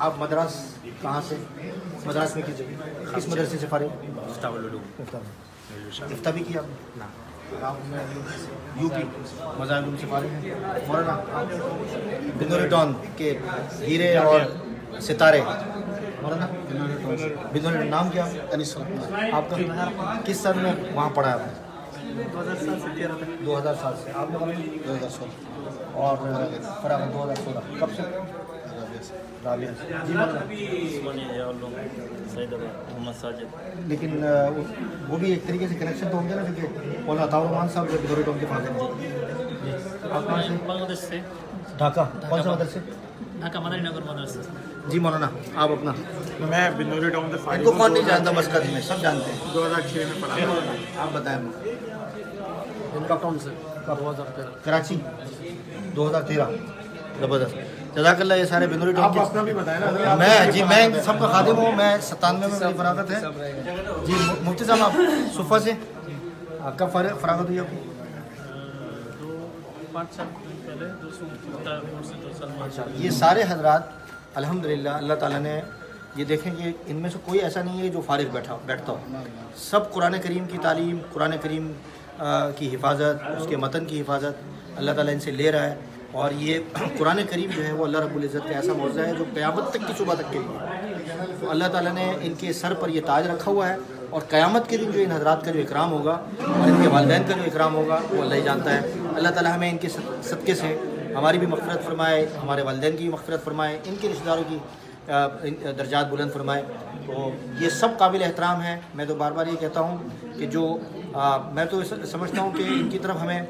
آپ مدراس کہاں سے؟ مدراس میں کس مدرسے سے فارغ؟ افتہ بھی کیا آپ نے؟ یو پی مذاہب علوم سے فارغ ہیں مولانا؟ بنوری ٹاؤن کے ہیرے اور ستارے مولانا؟ بنوری نام کیا؟ آپ کا کس سال میں وہاں پڑھا ہے آپ نے؟ 2007 سے آپ نے 2016 اور فراغت 2016 کب سے؟ رابعہ جی محمد ساجد. لیکن وہ بھی ایک طریقے سے کنیکشن تو ہوں گے نا کیونکہ مولانا عطاء الرحمان صاحب جو بنوری ٹاؤن کے فادر ہیں. جی آپ کہاں سے؟ بنگلہ دیش سے. ڈھاکہ. کون سا مدرسے؟ ڈھاکہ مدنی نگر مدرسہ. جی مولانا آپ اپنا؟ میں بنوری ٹاؤن سے ان کو کون نہیں جانتا مسقط میں سب جانتے ہیں. 2006 میں پڑھا. آپ بتائیں. ٹاؤن سے 2013. کراچی 2013. زبردست جزاک اللہ. یہ سارے بنوری ٹاؤن کے. اپنا بھی بتائیں نا. میں سب کا خادم ہوں. میں 97 میں میری فراغت ہے. جی مفتی صاحب آپ صفا سے کب فراغت ہوئی آپ کی؟ 5 سال پہلے. 2 سال. یہ سارے حضرات الحمدللہ اللہ تعالیٰ نے یہ دیکھیں کہ ان میں سے کوئی ایسا نہیں ہے جو فارغ بیٹھتا ہو. سب قرآن کریم کی تعلیم, قرآن کریم کی حفاظت, اس کے متن کی حفاظت اللہ تعالیٰ ان سے لے رہا ہے. اور یہ قرآن کریم جو ہے وہ اللہ رب العزت کا ایسا معجزہ ہے جو قیامت تک کی صبح تک کے لیے. تو اللہ تعالیٰ نے ان کے سر پر یہ تاج رکھا ہوا ہے اور قیامت کے دن جو ان حضرات کا جو اکرام ہوگا اور ان کے والدین کا جو اکرام ہوگا وہ اللہ ہی جانتا ہے. اللہ تعالیٰ ہمیں ان کے صدقے سے ہماری بھی مغفرت فرمائے, ہمارے والدین کی بھی مغفرت فرمائے, ان کے رشتہ داروں کی درجات بلند فرمائے. تو یہ سب قابل احترام ہیں. میں تو بار بار یہ کہتا ہوں کہ جو میں تو سمجھتا ہوں کہ ان کی طرف ہمیں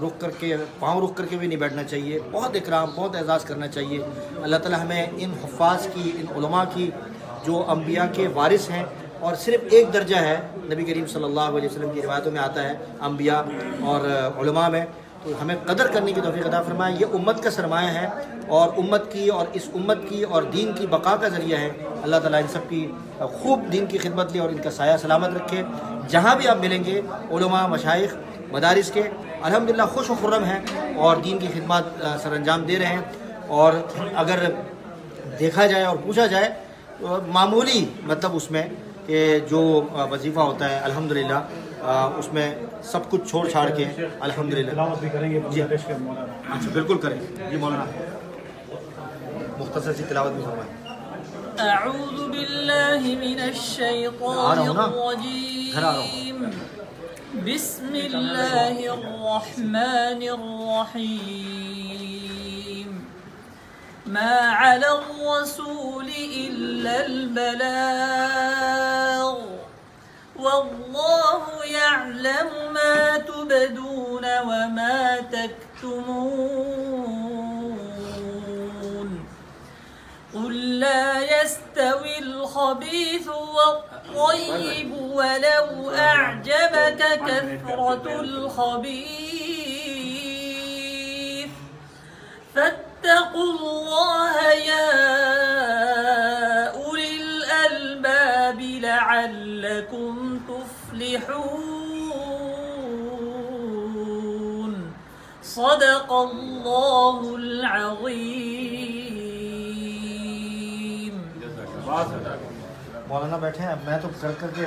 رخ کر کے پاؤں رخ کر کے بھی نہیں بیٹھنا چاہیے. بہت اکرام, بہت اعزاز کرنا چاہیے. اللہ تعالیٰ ہمیں ان حفاظ کی, ان علماء کی جو انبیاء کے وارث ہیں اور صرف ایک درجہ ہے نبی کریم صلی اللہ علیہ وسلم کی روایتوں میں آتا ہے انبیاء اور علماء میں, تو ہمیں قدر کرنے کی توفیق عطا فرمائے. یہ امت کا سرمایہ ہے اور امت کی اور اس امت کی اور دین کی بقا کا ذریعہ ہے. اللہ تعالیٰ ان سب کی خوب دین کی خدمت لے اور ان کا سایہ سلامت رکھے. جہاں بھی آپ ملیں گے علماء, مشائخ, مدارس کے الحمدللہ خوش و خرم ہیں اور دین کی خدمات سر انجام دے رہے ہیں. اور اگر دیکھا جائے اور پوچھا جائے تو معمولی مطلب اس میں کہ جو وظیفہ ہوتا ہے الحمدللہ اس میں سب کچھ چھوڑ چھاڑ کے الحمدللہ تلاوت بھی کریں گے. جی اچھا بالکل کریں. جی مولانا مختصر سی تلاوت بھی فرمائیں. اعوذ باللہ من الشیطان الرجیم. بسم اللہ الرحمن الرحیم. ما علی الرسول الا البلاغ واللہ یعلم ما تبدون وما تکتمون. قل لا يستوي الخبيث والطيب ولو أعجبك كثرة الخبيث فاتقوا الله يا أولي الألباب لعلكم تفلحون. صدق الله العظيم. مولانا بیٹھے ہیں, میں تو کر کے